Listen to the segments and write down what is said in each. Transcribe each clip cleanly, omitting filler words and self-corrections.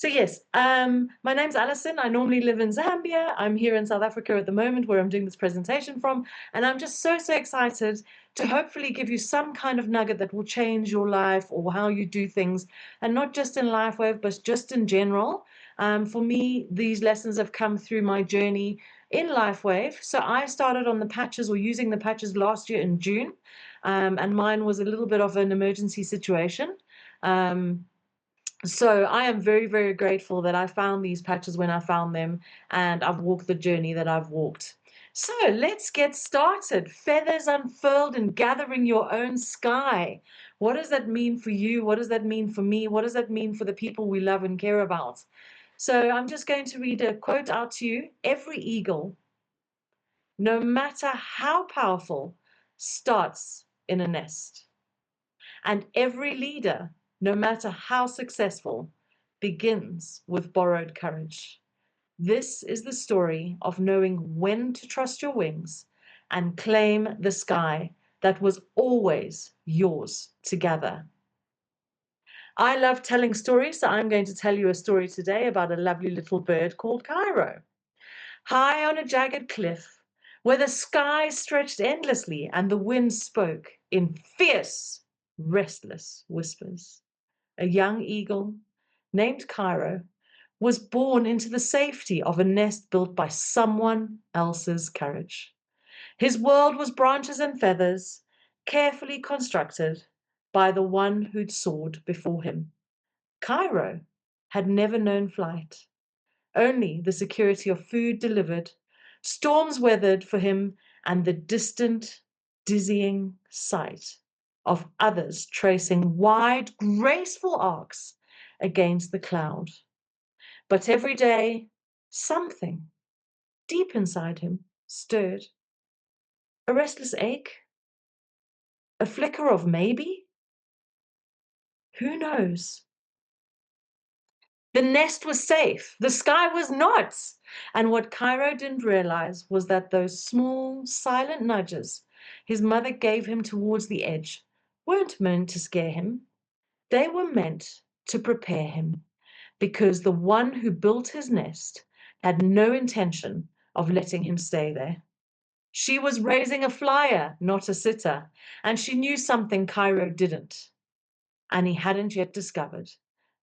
So yes, my name's Allison. I normally live in Zambia. I'm here in South Africa at the moment where I'm doing this presentation from, and I'm just so excited to hopefully give you some kind of nugget that will change your life or how you do things, and not just in LifeWave, but just in general. For me, these lessons have come through my journey in LifeWave. So I started on the patches or using the patches last year in June, and mine was a little bit of an emergency situation. Um, so I am very grateful that I found these patches when I found them, and I've walked the journey that I've walked. So let's get started. Feathers unfurled and gathering your own sky. What does that mean for you? What does that mean for me? What does that mean for the people we love and care about? So I'm just going to read a quote out to you. Every eagle, no matter how powerful, starts in a nest. And every leader, no matter how successful, begins with borrowed courage. This is the story of knowing when to trust your wings and claim the sky that was always yours to gather. I love telling stories, so I'm going to tell you a story today about a lovely little bird called Cairo. High on a jagged cliff, where the sky stretched endlessly and the wind spoke in fierce, restless whispers, a young eagle named Cairo was born into the safety of a nest built by someone else's courage. His world was branches and feathers, carefully constructed by the one who'd soared before him. Cairo had never known flight, only the security of food delivered, storms weathered for him, and the distant, dizzying sight of others tracing wide, graceful arcs against the cloud. But every day, something deep inside him stirred. A restless ache? A flicker of maybe? Who knows? The nest was safe, the sky was not. And what Cairo didn't realize was that those small, silent nudges his mother gave him towards the edge weren't meant to scare him. They were meant to prepare him, because the one who built his nest had no intention of letting him stay there. She was raising a flyer, not a sitter, and she knew something Cairo didn't, and he hadn't yet discovered,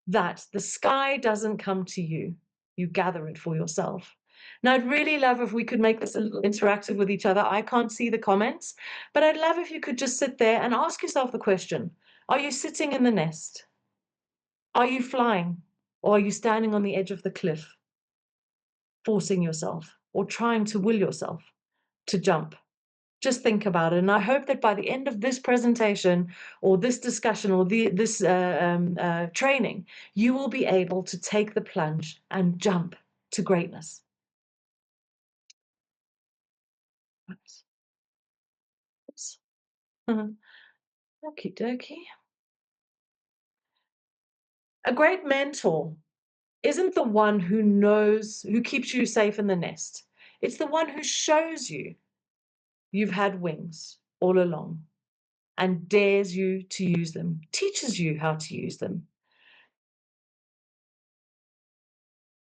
that the sky doesn't come to you, you gather it for yourself. Now, I'd really love if we could make this a little interactive with each other. I can't see the comments, but I'd love if you could just sit there and ask yourself the question, are you sitting in the nest? Are you flying? Or are you standing on the edge of the cliff, forcing yourself or trying to will yourself to jump? Just think about it. And I hope that by the end of this presentation or this discussion or this training, you will be able to take the plunge and jump to greatness. Oops. Okie dokie. A great mentor isn't the one who knows, who keeps you safe in the nest. It's the one who shows you you've had wings all along and dares you to use them, teaches you how to use them.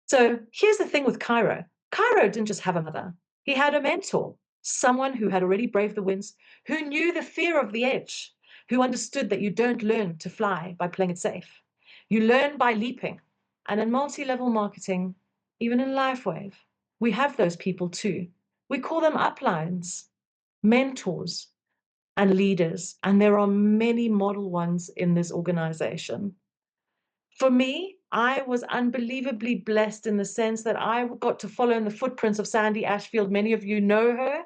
So here's the thing with Cairo. Cairo didn't just have a mother. He had a mentor, someone who had already braved the winds, who knew the fear of the edge, who understood that you don't learn to fly by playing it safe. You learn by leaping. And in multi-level marketing, even in LifeWave, we have those people too. We call them uplines, mentors, and leaders. And there are many model ones in this organization. For me, I was unbelievably blessed in the sense that I got to follow in the footprints of Sandy Ashfield. Many of you know her.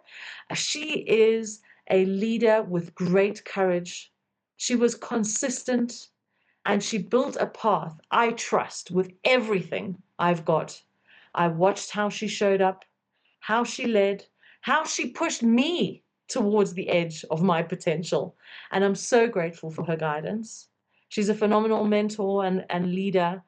She is a leader with great courage. She was consistent and she built a path I trust with everything I've got. I watched how she showed up, how she led, how she pushed me towards the edge of my potential. And I'm so grateful for her guidance. She's a phenomenal mentor and leader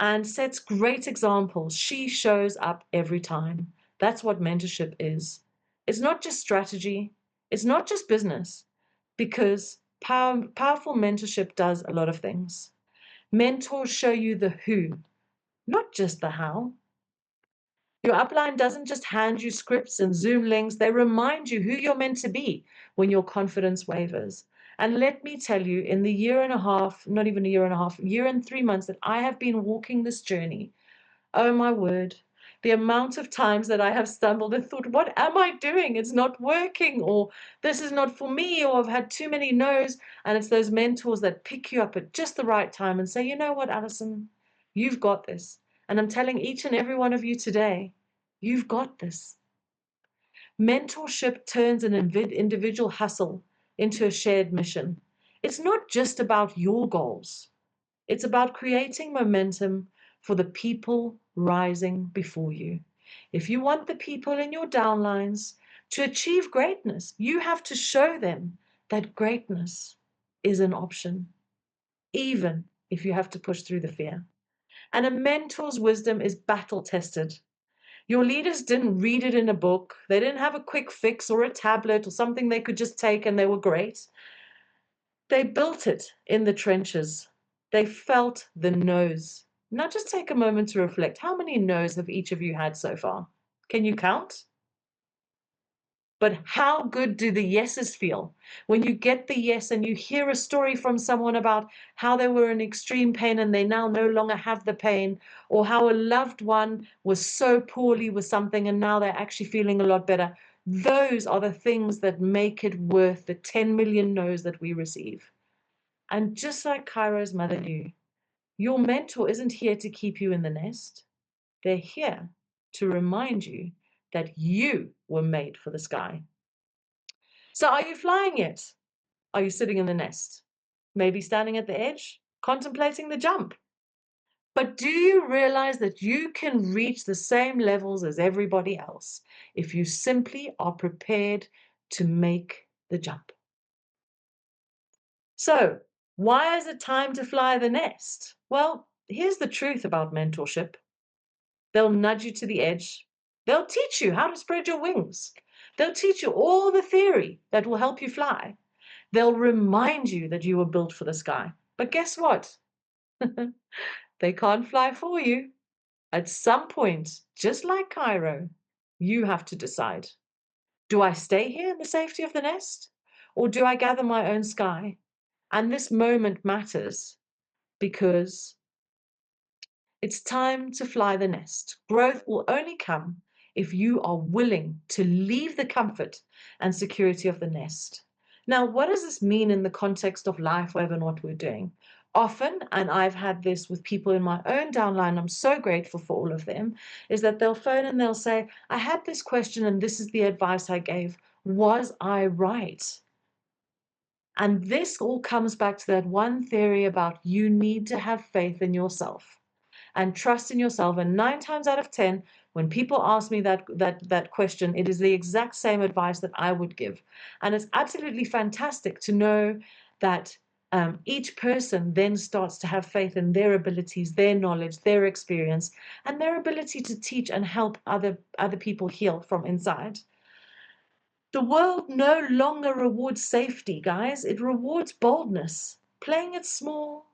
and sets great examples. She shows up every time. That's what mentorship is. It's not just strategy. It's not just business, because powerful mentorship does a lot of things. Mentors show you the who, not just the how. Your upline doesn't just hand you scripts and Zoom links, they remind you who you're meant to be when your confidence wavers. And let me tell you, in the year and a half, not even a year and a half, year and 3 months that I have been walking this journey, oh my word, the amount of times that I have stumbled and thought, what am I doing? It's not working, or this is not for me, or I've had too many no's. And it's those mentors that pick you up at just the right time and say, you know what, Allison, you've got this. And I'm telling each and every one of you today, you've got this. Mentorship turns an individual hustle into a shared mission. It's not just about your goals. It's about creating momentum for the people rising before you. If you want the people in your downlines to achieve greatness, you have to show them that greatness is an option, even if you have to push through the fear. And a mentor's wisdom is battle tested. Your leaders didn't read it in a book. They didn't have a quick fix or a tablet or something they could just take and they were great. They built it in the trenches. They felt the no's. Now just take a moment to reflect. How many no's have each of you had so far? Can you count? But how good do the yeses feel? When you get the yes and you hear a story from someone about how they were in extreme pain and they now no longer have the pain, or how a loved one was so poorly with something and now they're actually feeling a lot better. Those are the things that make it worth the 10 million no's that we receive. And just like Cairo's mother knew, your mentor isn't here to keep you in the nest. They're here to remind you that you were made for the sky. So are you flying yet? Are you sitting in the nest? Maybe standing at the edge, contemplating the jump? But do you realize that you can reach the same levels as everybody else if you simply are prepared to make the jump? So, why is it time to fly the nest? Well, here's the truth about mentorship. They'll nudge you to the edge. They'll teach you how to spread your wings. They'll teach you all the theory that will help you fly. They'll remind you that you were built for the sky. But guess what? They can't fly for you. At some point, just like Cairo, you have to decide. Do I stay here in the safety of the nest? Or do I gather my own sky? And this moment matters because it's time to fly the nest. Growth will only come if you are willing to leave the comfort and security of the nest. Now, what does this mean in the context of life, whatever and what we're doing? Often, and I've had this with people in my own downline, I'm so grateful for all of them, is that they'll phone and they'll say, I had this question and this is the advice I gave. Was I right? And this all comes back to that one theory about you need to have faith in yourself and trust in yourself. And 9 times out of 10, when people ask me that question, it is the exact same advice that I would give. And it's absolutely fantastic to know that each person then starts to have faith in their abilities, their knowledge, their experience, and their ability to teach and help other people heal from inside. The world no longer rewards safety, guys. It rewards boldness. Playing it small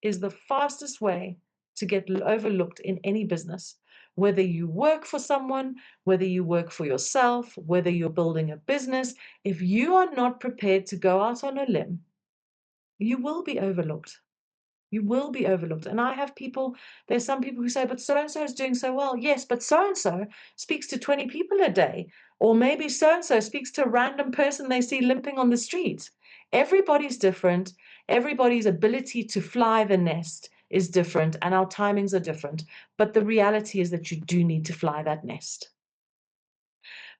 is the fastest way to get overlooked in any business. Whether you work for someone, whether you work for yourself, whether you're building a business, if you are not prepared to go out on a limb, you will be overlooked. You will be overlooked. And I have people, there's some people who say, but so and so is doing so well. Yes, but so and so speaks to 20 people a day. Or maybe so and so speaks to a random person they see limping on the street. Everybody's different. Everybody's ability to fly the nest is different, and our timings are different. But the reality is that you do need to fly that nest.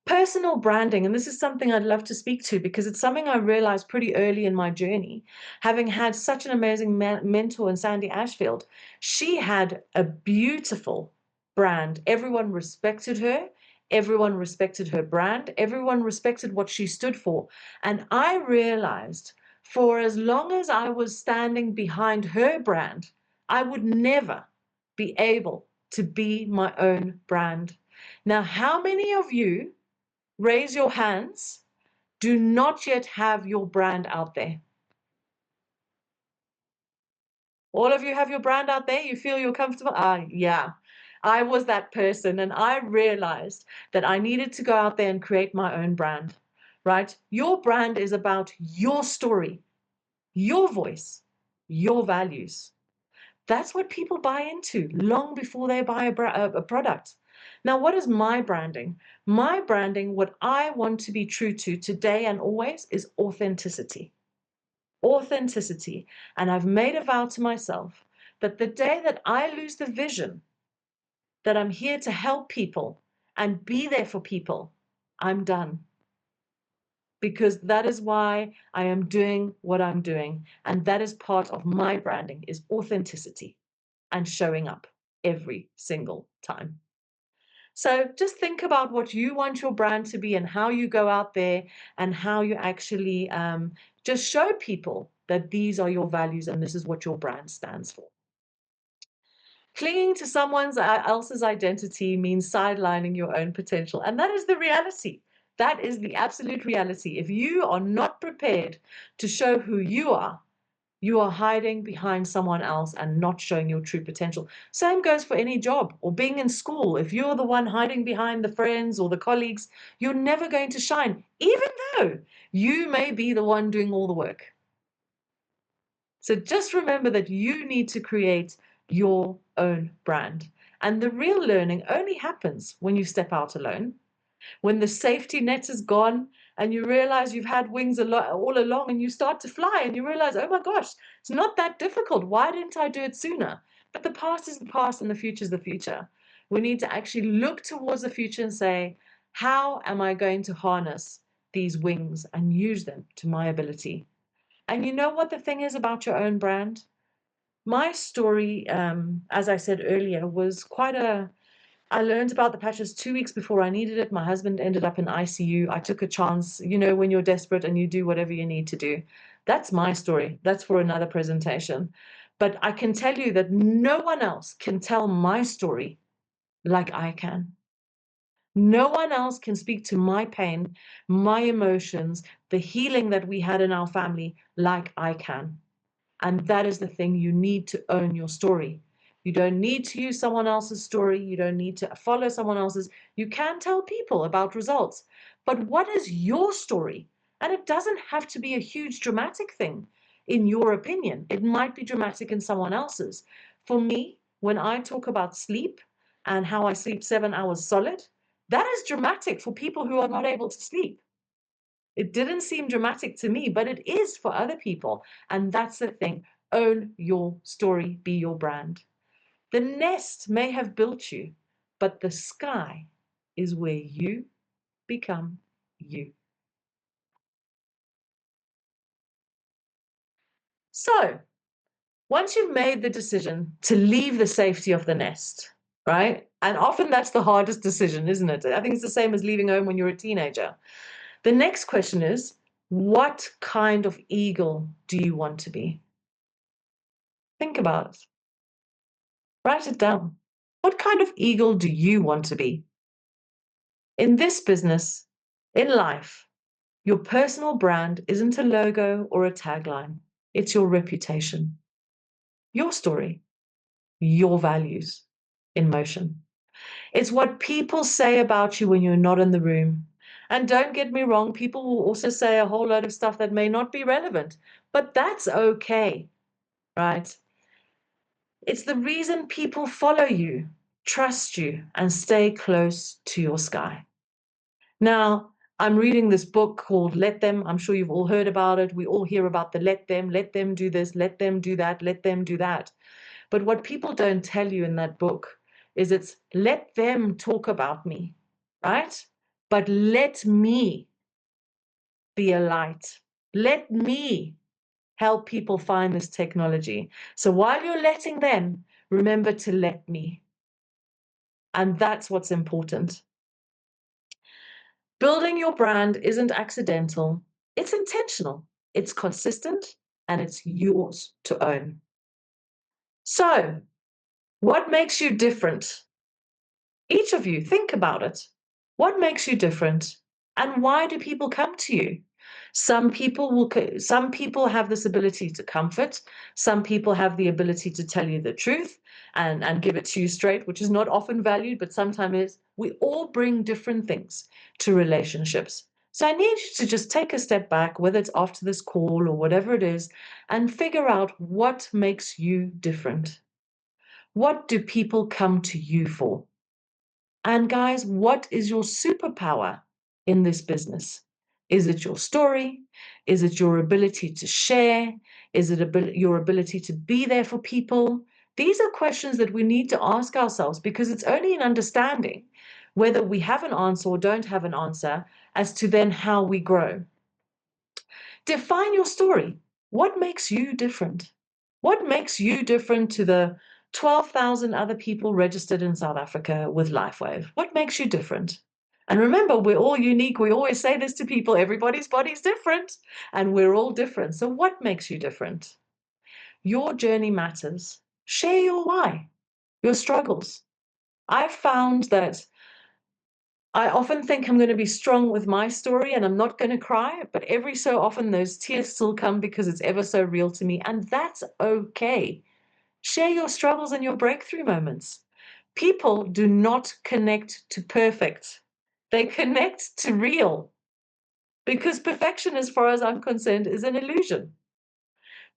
Personal branding, and this is something I'd love to speak to because it's something I realized pretty early in my journey. Having had such an amazing mentor in Sandy Ashfield, she had a beautiful brand. Everyone respected her. Everyone respected her brand. Everyone respected what she stood for. And I realized for as long as I was standing behind her brand, I would never be able to be my own brand. Now, how many of you, raise your hands, do not yet have your brand out there? All of you have your brand out there. You feel you're comfortable. Yeah, I was that person, and I realized that I needed to go out there and create my own brand, right? Your brand is about your story, your voice, your values. That's what people buy into long before they buy a product. Now, what is my branding? My branding, what I want to be true to today and always, is authenticity. Authenticity. And I've made a vow to myself that the day that I lose the vision that I'm here to help people and be there for people, I'm done. Because that is why I am doing what I'm doing. And that is part of my branding, is authenticity and showing up every single time. So just think about what you want your brand to be and how you go out there and how you actually just show people that these are your values and this is what your brand stands for. Clinging to someone else's identity means sidelining your own potential. And that is the reality. That is the absolute reality. If you are not prepared to show who you are hiding behind someone else and not showing your true potential. Same goes for any job or being in school. If you're the one hiding behind the friends or the colleagues, you're never going to shine, even though you may be the one doing all the work. So just remember that you need to create your own brand. And the real learning only happens when you step out alone, when the safety net is gone and you realize you've had wings all along and you start to fly and you realize, oh my gosh, it's not that difficult. Why didn't I do it sooner? But the past is the past and the future is the future. We need to actually look towards the future and say, how am I going to harness these wings and use them to my ability? And you know what the thing is about your own brand? My story, as I said earlier, was I learned about the patches 2 weeks before I needed it. My husband ended up in ICU. I took a chance, when you're desperate and you do whatever you need to do. That's my story. That's for another presentation. But I can tell you that no one else can tell my story like I can. No one else can speak to my pain, my emotions, the healing that we had in our family like I can. And that is the thing. You need to own your story. You don't need to use someone else's story. You don't need to follow someone else's. You can tell people about results. But what is your story? And it doesn't have to be a huge dramatic thing, in your opinion. It might be dramatic in someone else's. For me, when I talk about sleep and how I sleep 7 hours solid, that is dramatic for people who are not able to sleep. It didn't seem dramatic to me, but it is for other people. And that's the thing. Own your story, be your brand. The nest may have built you, but the sky is where you become you. So, once you've made the decision to leave the safety of the nest, right? And often that's the hardest decision, isn't it? I think it's the same as leaving home when you're a teenager. The next question is, what kind of eagle do you want to be? Think about it. Write it down. What kind of eagle do you want to be? In this business, in life, your personal brand isn't a logo or a tagline. It's your reputation, your story, your values in motion. It's what people say about you when you're not in the room. And don't get me wrong, people will also say a whole lot of stuff that may not be relevant, but that's okay, right? It's the reason people follow you, trust you, and stay close to your sky. Now, I'm reading this book called Let Them. I'm sure you've all heard about it. We all hear about the let them do this, let them do that, let them do that. But what people don't tell you in that book is it's let them talk about me, right? But let me be a light. Let me help people find this technology. So while you're letting them, remember to let me. And that's what's important. Building your brand isn't accidental, it's intentional, it's consistent, and it's yours to own. So, what makes you different? Each of you, think about it. What makes you different? And why do people come to you? Some people have this ability to comfort. Some people have the ability to tell you the truth and give it to you straight, which is not often valued, but sometimes is. We all bring different things to relationships. So I need you to just take a step back, whether it's after this call or whatever it is, and figure out what makes you different. What do people come to you for? And guys, what is your superpower in this business? Is it your story? Is it your ability to share? Is it your ability to be there for people? These are questions that we need to ask ourselves, because it's only in understanding whether we have an answer or don't have an answer as to then how we grow. Define your story. What makes you different? What makes you different to the 12,000 other people registered in South Africa with LifeWave? What makes you different? And remember, we're all unique. We always say this to people, everybody's body's different, and we're all different. So what makes you different? Your journey matters. Share your why, your struggles. I've found that I often think I'm going to be strong with my story and I'm not going to cry, but every so often those tears still come because it's ever so real to me, and that's okay. Share your struggles and your breakthrough moments. People do not connect to perfect, they connect to real, because perfection, as far as I'm concerned, is an illusion.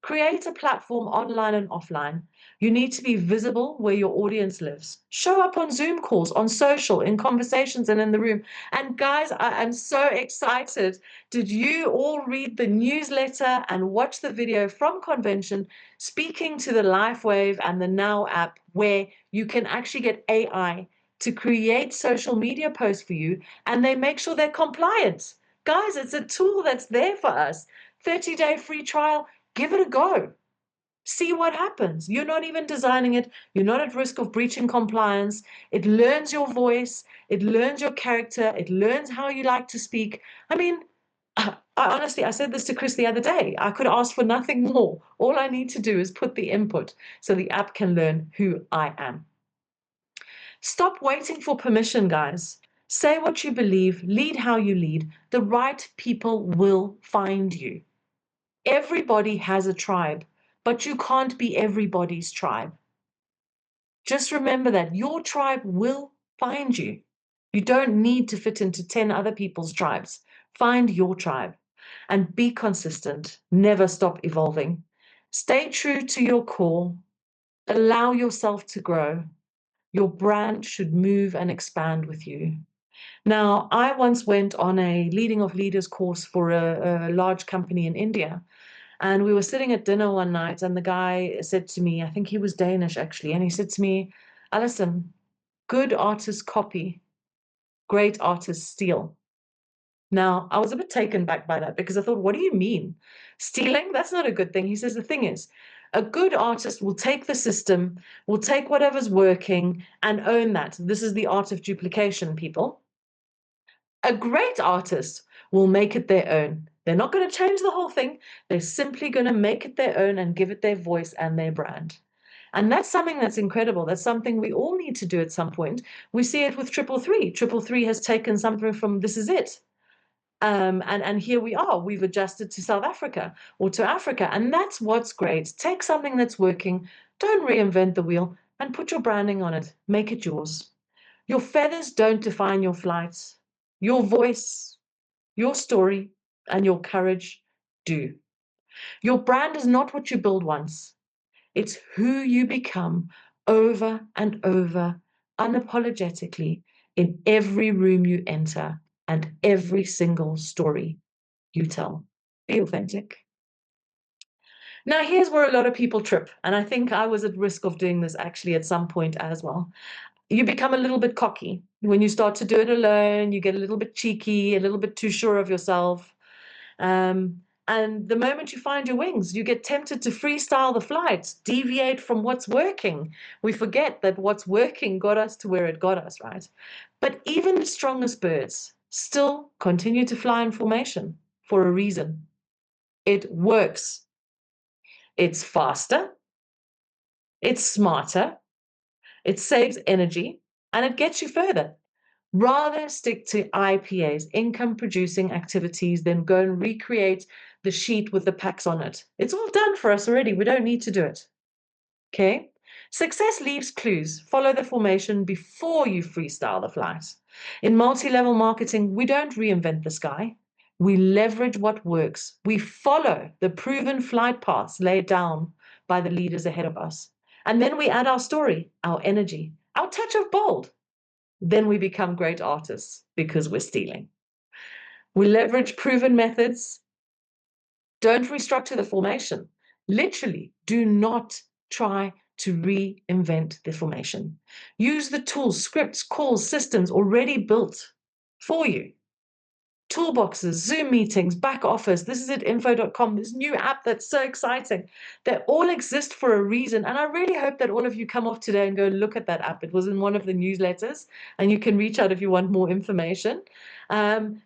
Create a platform online and offline. You need to be visible where your audience lives. Show up on Zoom calls, on social, in conversations, and in the room. And guys, I am so excited. Did you all read the newsletter and watch the video from convention speaking to the LifeWave and the Now app, where you can actually get AI to create social media posts for you, and they make sure they're compliant? Guys, it's a tool that's there for us. 30-day free trial. Give it a go. See what happens. You're not even designing it. You're not at risk of breaching compliance. It learns your voice. It learns your character. It learns how you like to speak. I mean, I said this to Chris the other day. I could ask for nothing more. All I need to do is put the input so the app can learn who I am. Stop waiting for permission, guys. Say what you believe. Lead how you lead. The right people will find you. Everybody has a tribe, but you can't be everybody's tribe. Just remember that your tribe will find you. You don't need to fit into 10 other people's tribes. Find your tribe and be consistent. Never stop evolving. Stay true to your core. Allow yourself to grow. Your brand should move and expand with you. Now, I once went on a Leading of Leaders course for a large company in India. And we were sitting at dinner one night, and the guy said to me, I think he was Danish actually, and he said to me, Allison, good artists copy, great artists steal. Now, I was a bit taken back by that, because I thought, what do you mean? Stealing? That's not a good thing. He says, the thing is, a good artist will take the system, will take whatever's working and own that. This is the art of duplication, people. A great artist will make it their own. They're not going to change the whole thing. They're simply going to make it their own and give it their voice and their brand. And that's something that's incredible. That's something we all need to do at some point. We see it with 333. 333 has taken something from This Is It. And here we are. We've adjusted to South Africa or to Africa. And that's what's great. Take something that's working. Don't reinvent the wheel, and put your branding on it. Make it yours. Your feathers don't define your flights. Your voice, your story, and your courage do. Your brand is not what you build once. It's who you become over and over, unapologetically, in every room you enter and every single story you tell. Be authentic. Now, here's where a lot of people trip, and I think I was at risk of doing this actually at some point as well. You become a little bit cocky. When you start to do it alone, you get a little bit cheeky, a little bit too sure of yourself. And the moment you find your wings, you get tempted to freestyle the flight, deviate from what's working. We forget that what's working got us to where it got us, right? But even the strongest birds still continue to fly in formation for a reason. It works. It's faster, it's smarter, it saves energy, and it gets you further. Rather stick to IPAs, income producing activities, than go and recreate the sheet with the packs on it. It's all done for us already. We don't need to do it. Okay? Success leaves clues. Follow the formation before you freestyle the flight. In multi-level marketing, we don't reinvent the sky. We leverage what works. We follow the proven flight paths laid down by the leaders ahead of us. And then we add our story, our energy, our touch of bold. Then we become great artists because we're stealing. We leverage proven methods. Don't restructure the formation. Literally, do not try to reinvent the formation. Use the tools, scripts, calls, systems already built for you. Toolboxes, Zoom meetings, back office, this is it info.com, this new app that's so exciting. They all exist for a reason. And I really hope that all of you come off today and go look at that app. It was in one of the newsletters, and you can reach out if you want more information.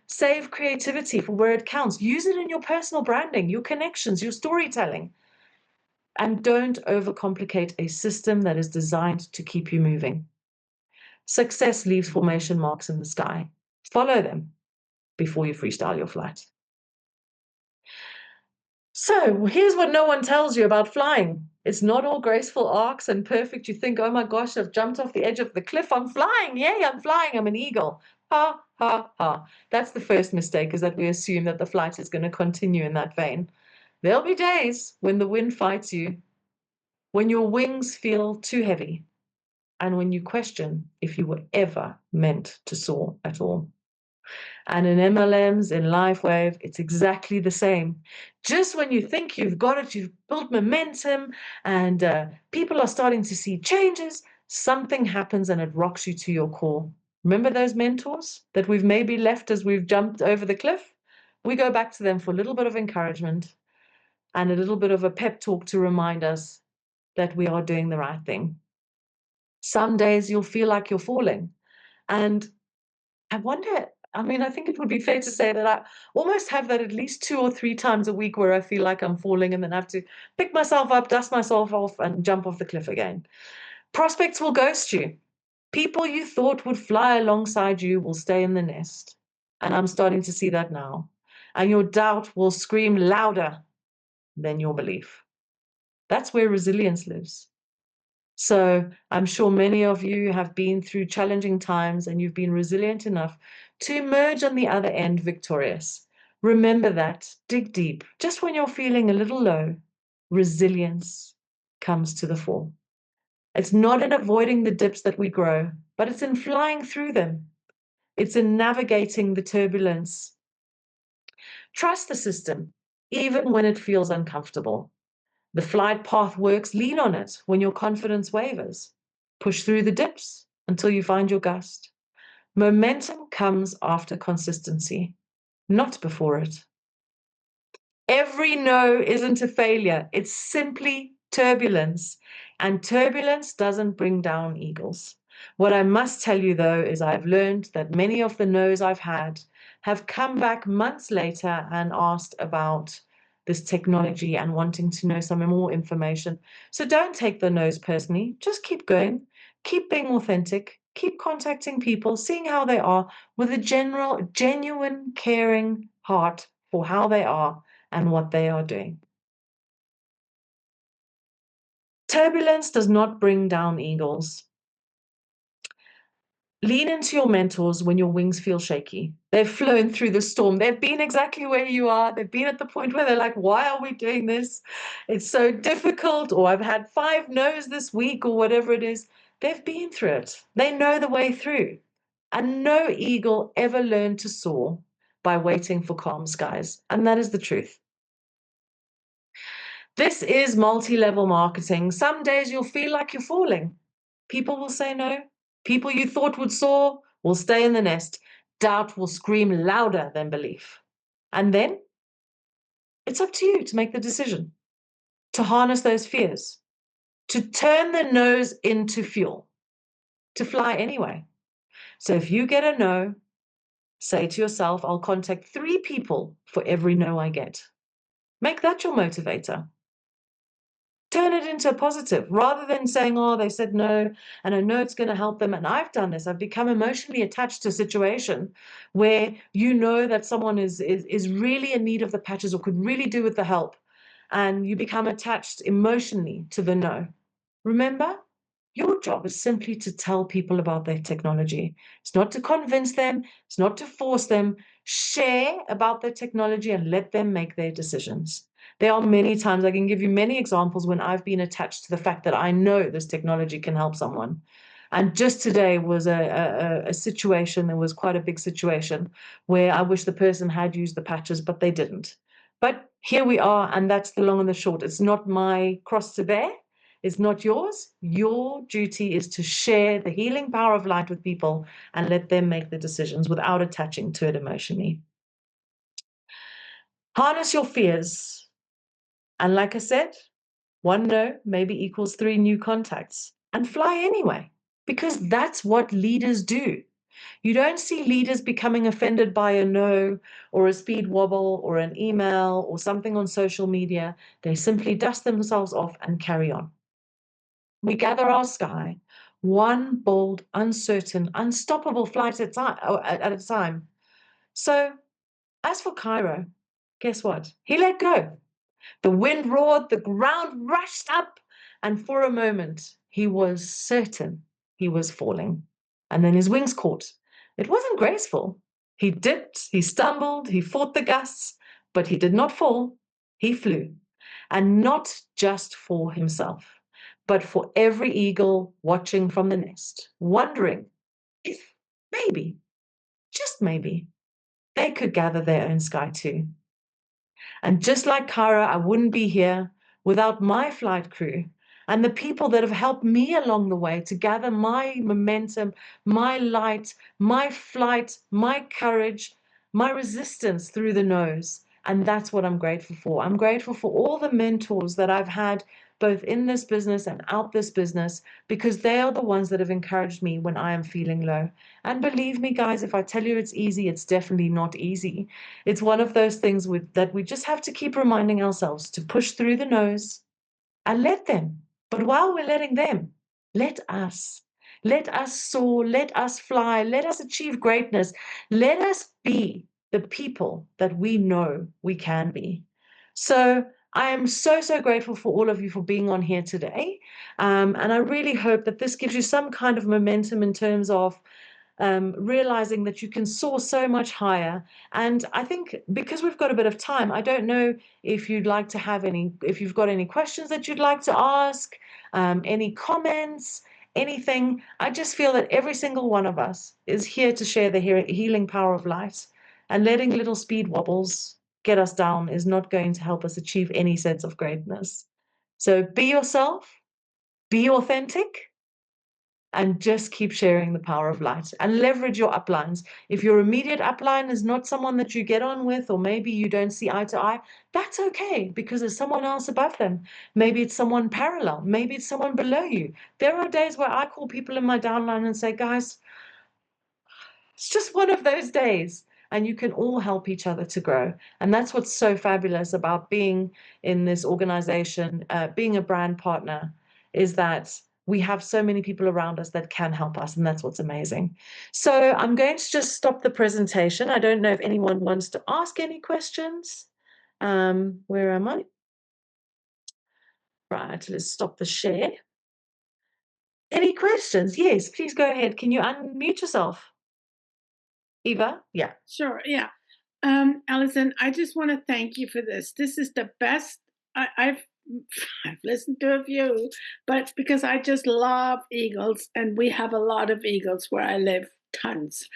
Save creativity for where it counts. Use it in your personal branding, your connections, your storytelling. And don't overcomplicate a system that is designed to keep you moving. Success leaves formation marks in the sky. Follow them before you freestyle your flight. So here's what no one tells you about flying. It's not all graceful arcs and perfect. You think, oh my gosh, I've jumped off the edge of the cliff. I'm flying. Yay, I'm flying. I'm an eagle. Ha, ha, ha. That's the first mistake, is that we assume that the flight is going to continue in that vein. There'll be days when the wind fights you, when your wings feel too heavy, and when you question if you were ever meant to soar at all. And in MLMs, in LifeWave, it's exactly the same. Just when you think you've got it, you've built momentum, and people are starting to see changes, something happens and it rocks you to your core. Remember those mentors that we've maybe left as we've jumped over the cliff? We go back to them for a little bit of encouragement and a little bit of a pep talk to remind us that we are doing the right thing. Some days you'll feel like you're falling. And I wonder, I mean, I think it would be fair to say that I almost have that at least 2 or 3 times a week where I feel like I'm falling and then have to pick myself up, dust myself off, and jump off the cliff again. Prospects will ghost you. People you thought would fly alongside you will stay in the nest. And I'm starting to see that now. And your doubt will scream louder than your belief. That's where resilience lives. So I'm sure many of you have been through challenging times and you've been resilient enough to emerge on the other end victorious. Remember that. Dig deep. Just when you're feeling a little low, resilience comes to the fore. It's not in avoiding the dips that we grow, but it's in flying through them. It's in navigating the turbulence. Trust the system, even when it feels uncomfortable. The flight path works. Lean on it when your confidence wavers. Push through the dips until you find your gust. Momentum comes after consistency, not before it. Every no isn't a failure. It's simply turbulence. And turbulence doesn't bring down eagles. What I must tell you, though, is I've learned that many of the no's I've had have come back months later and asked about this technology and wanting to know some more information. So don't take the no's personally. Just keep going. Keep being authentic. Keep contacting people, seeing how they are with a genuine, caring heart for how they are and what they are doing. Turbulence does not bring down eagles. Lean into your mentors when your wings feel shaky. They've flown through the storm. They've been exactly where you are. They've been at the point where they're like, why are we doing this? It's so difficult. Or I've had 5 no's this week, or whatever it is. They've been through it. They know the way through. And no eagle ever learned to soar by waiting for calm skies. And that is the truth. This is multi-level marketing. Some days you'll feel like you're falling. People will say no. People you thought would soar will stay in the nest. Doubt will scream louder than belief. And then it's up to you to make the decision, to harness those fears, to turn the no's into fuel, to fly anyway. So if you get a no, say to yourself, I'll contact 3 people for every no I get. Make that your motivator. Turn it into a positive rather than saying, oh, they said no, and I know it's going to help them. And I've done this. I've become emotionally attached to a situation where you know that someone is really in need of the patches or could really do with the help. And you become attached emotionally to the no. Remember, your job is simply to tell people about their technology. It's not to convince them, it's not to force them. Share about their technology and let them make their decisions. There are many times, I can give you many examples when I've been attached to the fact that I know this technology can help someone. And just today was a situation, there was quite a big situation where I wish the person had used the patches, but they didn't. But here we are, and that's the long and the short. It's not my cross to bear. It's not yours. Your duty is to share the healing power of light with people and let them make the decisions without attaching to it emotionally. Harness your fears. And like I said, one no maybe equals 3 new contacts, and fly anyway, because that's what leaders do. You don't see leaders becoming offended by a no or a speed wobble or an email or something on social media. They simply dust themselves off and carry on. We gather our sky, one bold, uncertain, unstoppable flight at a time. So, as for Cairo, guess what? He let go. The wind roared, the ground rushed up, and for a moment he was certain he was falling. And then his wings caught. It wasn't graceful. He dipped, he stumbled, he fought the gusts, but he did not fall. He flew. And not just for himself, but for every eagle watching from the nest, wondering if maybe, just maybe, they could gather their own sky too. And just like Kara, I wouldn't be here without my flight crew and the people that have helped me along the way to gather my momentum, my light, my flight, my courage, my resistance through the nose. And that's what I'm grateful for. I'm grateful for all the mentors that I've had both in this business and out this business, because they are the ones that have encouraged me when I am feeling low. And believe me, guys, if I tell you it's easy, it's definitely not easy. It's one of those things that we just have to keep reminding ourselves to push through the nose and let them. But while we're letting them, let us. Let us soar, let us fly, let us achieve greatness, let us be the people that we know we can be. So I am so, so grateful for all of you for being on here today. And I really hope that this gives you some kind of momentum in terms of realizing that you can soar so much higher. And I think because we've got a bit of time, I don't know if you'd like to have any, if you've got any questions that you'd like to ask, any comments, anything. I just feel that every single one of us is here to share the healing power of light, and letting little speed wobbles get us down is not going to help us achieve any sense of greatness. So be yourself, be authentic, and just keep sharing the power of light and leverage your uplines. If your immediate upline is not someone that you get on with, or maybe you don't see eye to eye, that's okay, because there's someone else above them. Maybe it's someone parallel, maybe it's someone below you. There are days where I call people in my downline and say, guys, it's just one of those days. And you can all help each other to grow. And that's what's so fabulous about being in this organization, being a brand partner, is that we have so many people around us that can help us. And that's what's amazing. So I'm going to just stop the presentation. I don't know if anyone wants to ask any questions. Where am I? Right, let's stop the share. Any questions? Yes, please go ahead. Can you unmute yourself? Eva? Yeah. Sure, yeah. Allison, I just want to thank you for this. This is the best I've listened to a few, but because I just love eagles, and we have a lot of eagles where I live, tons,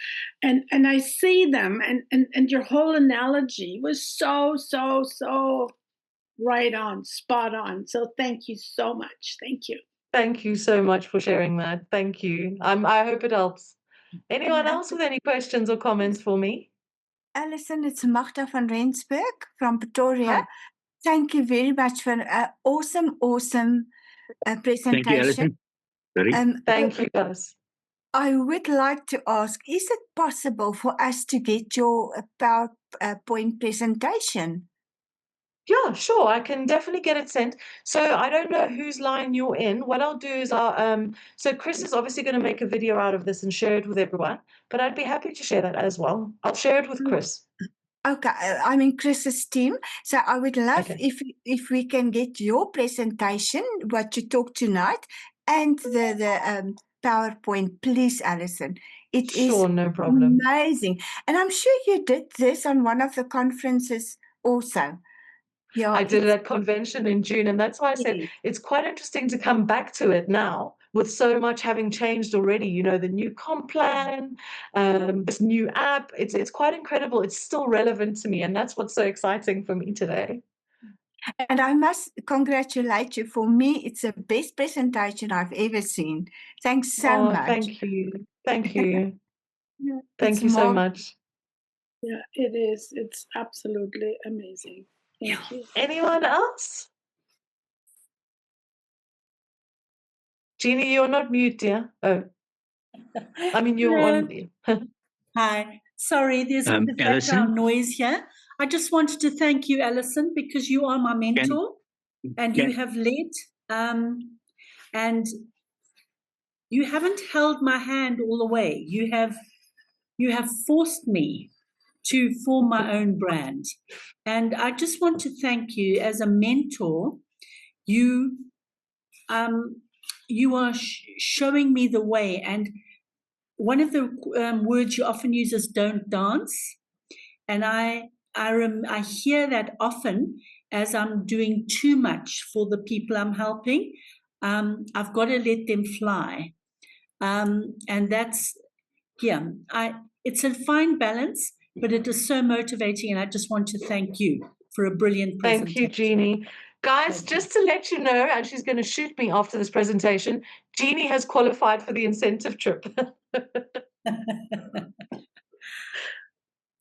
and I see them, and your whole analogy was so right on, spot on. So thank you so much. Thank you. Thank you so much for sharing that. Thank you. I hope it helps. Anyone else with any questions or comments for me? Allison, it's Magda van Rensburg from Pretoria. Hi. Thank you very much for an awesome presentation. Thank you, Allison. Sorry. Thank you, guys. I would like to ask, is it possible for us to get your PowerPoint presentation? Yeah, sure. I can definitely get it sent. So I don't know whose line you're in. What I'll do is so Chris is obviously going to make a video out of this and share it with everyone, but I'd be happy to share that as well. I'll share it with Chris. Okay, I'm in Chris's team, so I would love Okay. if we can get your presentation, what you talked tonight, and the PowerPoint, please, Allison. It is Sure, no problem. amazing, and I'm sure you did this on one of the conferences also. Yeah, I did it at convention in June, and that's why I said it's quite interesting to come back to it now with so much having changed already. You know, the new comp plan, this new app. It's quite incredible. It's still relevant to me, and that's what's so exciting for me today. And I must congratulate you. For me, it's the best presentation I've ever seen. Thanks so much. Thank you. Thank you. Yeah, Thank you so much. Yeah, it is. It's absolutely amazing. Thank you. Anyone else? Jeannie, you're not mute, dear. Oh, I mean, you're on. Hi. Sorry, there's a bit of background noise here. I just wanted to thank you, Allison, because you are my mentor and you have led, and you haven't held my hand all the way. You have forced me to form my own brand. And I just want to thank you as a mentor. You are showing me the way. And one of the words you often use is "don't dance," and I hear that often as I'm doing too much for the people I'm helping. I've got to let them fly, and that's it's a fine balance, but it is so motivating, and I just want to thank you for a brilliant presentation. Thank you, Jeannie. Guys, just to let you know, and she's going to shoot me after this presentation, Jeannie has qualified for the incentive trip.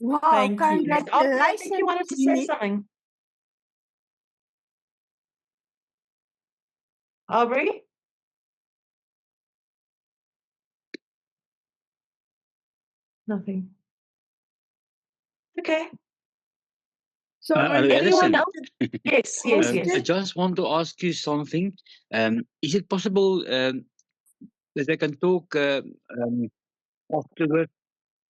Wow, Thank you. congratulations. I think you wanted to say something. Aubrey? Nothing. Okay. So anyone else? Yes. I just want to ask you something. Is it possible that I can talk afterwards?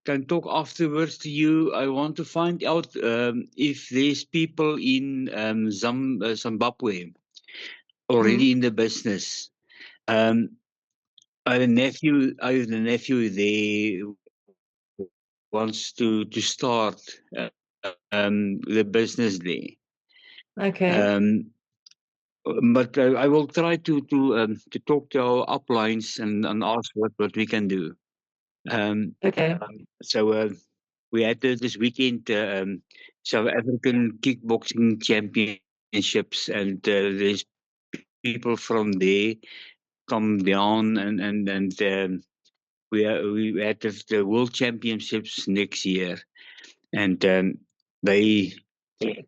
Can talk afterwards to you? I want to find out if there's people in Zimbabwe already in the business. I have a nephew there wants to start the business there. Okay. But I will try to talk to our uplines and ask what we can do. Okay. So we had this weekend South African kickboxing championships, and there's people from there come down, and we had the world championships next year, and they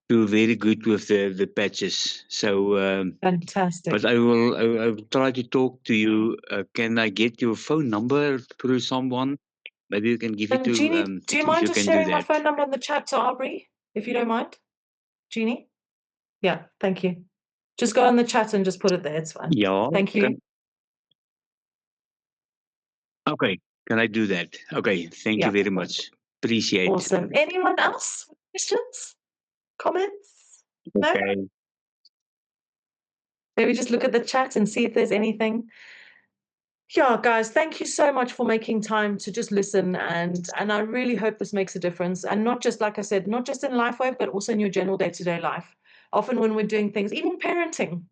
do very good with the patches. So fantastic. But I will try to talk to you. Can I get your phone number through someone? Maybe you can give it to. Jeannie, do you mind just sharing my phone number in the chat to Aubrey, if you don't mind? Jeannie? Yeah, thank you. Just go on the chat and just put it there. It's fine. Yeah. Thank you. Okay. Can I do that? Okay. Thank you very much. Appreciate it. Awesome. Anyone else? Questions? Comments? Okay. No? Maybe just look at the chat and see if there's anything. Yeah, guys, thank you so much for making time to just listen, and I really hope this makes a difference. And not just, like I said, not just in LifeWave, but also in your general day-to-day life. Often when we're doing things, even parenting,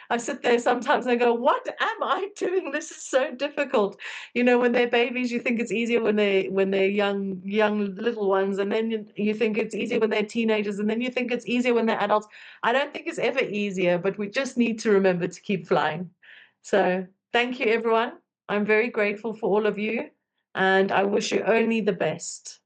I sit there sometimes and I go, what am I doing? This is so difficult. You know, when they're babies, you think it's easier when they're young little ones, and then you think it's easier when they're teenagers, and then you think it's easier when they're adults. I don't think it's ever easier, but we just need to remember to keep flying. So thank you, everyone. I'm very grateful for all of you, and I wish you only the best.